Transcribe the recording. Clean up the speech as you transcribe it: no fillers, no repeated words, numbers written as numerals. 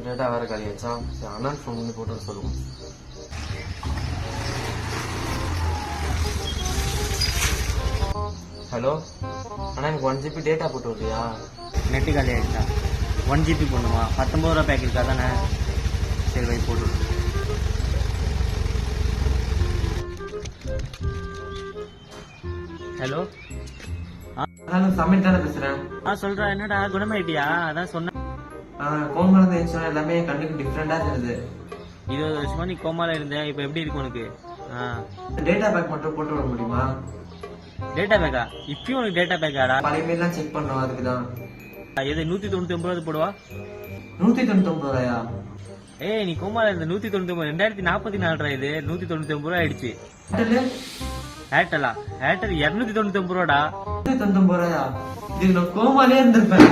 Data வேற காலியாச்சா? சரி, அண்ணன் ஃபோன் பண்ணி போட்டு சொல்லுவோம். ஹலோ அண்ணா, எனக்கு 1 GB டேட்டா போட்டு வருவியா? நெட்டு காலி ஆகிடுச்சா? 1 GB போடணுமா? 19 ரூபா பேக் இருக்கா தானே? சரி வை போடு. ஹலோ, நான் சமையல் தானே பேசுறேன். சொல்றா. என்னடா குணமாயிட்டியா? அதான் சொன்ன கோமால இருந்து எல்லாமே கண்ணுக்கு டிஃப்ரெண்டா தெரியுது. 20 வருஷமா நீ கோமால இருந்த, இப்ப எப்படி இருக்கு உனக்கு? டேட்டா பேக் மட்டும் போட்டு வர முடியுமா? டேட்டா பேக்கா? இப்பயும் உனக்கு டேட்டா பேக்காடா? பழைய மாரிலாம் செக் பண்ணோம், அதுக்குதான். எது 199 ரூபா போடுவா? 199 ரூபாயா? ஏய், நீ கோமால இருந்த 199, 2044 இது 199 ரூபா ஆயிடுச்சு. ஏர்டெல்லா? ஏர்டெல் 299 ரூபாடா. 299 ரூபாயா? இதுக்கு நான் கோமாலே இருந்திருப்பேன்.